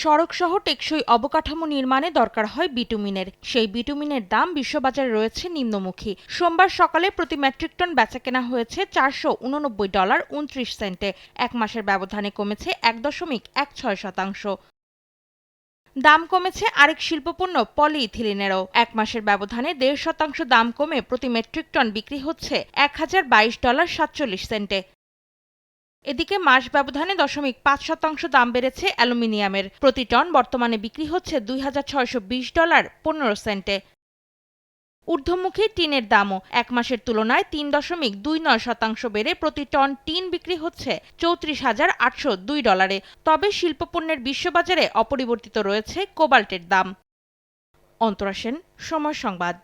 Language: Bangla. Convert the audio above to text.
সড়কসহ টেকসই অবকাঠামো নির্মাণে দরকার হয় বিটুমিনের। সেই বিটুমিনের দাম বিশ্ববাজারে রয়েছে নিম্নমুখী। সোমবার সকালে প্রতি মেট্রিক টন বেচাকেনা হয়েছে $489.29। এক মাসের ব্যবধানে কমেছে 1.16%। দাম কমেছে আরেক শিল্পপণ্য পলিইথিলিনেরও। এক মাসের ব্যবধানে 1.5% দাম কমে প্রতি মেট্রিক টন বিক্রি হচ্ছে $1022.47। এদিকে মাস ব্যবধানে 0.5% দাম বেড়েছে অ্যালুমিনিয়ামের। প্রতি টন বর্তমানে বিক্রি হচ্ছে $2620.15। ঊর্ধ্বমুখী টিনের দামও এক মাসের তুলনায় 3.29% বেড়ে প্রতি টন টিন বিক্রি হচ্ছে $34,802। তবে শিল্পপণ্যের বিশ্ববাজারে অপরিবর্তিত রয়েছে কোবাল্টের দাম। অন্তরা সেন, সময় সংবাদ।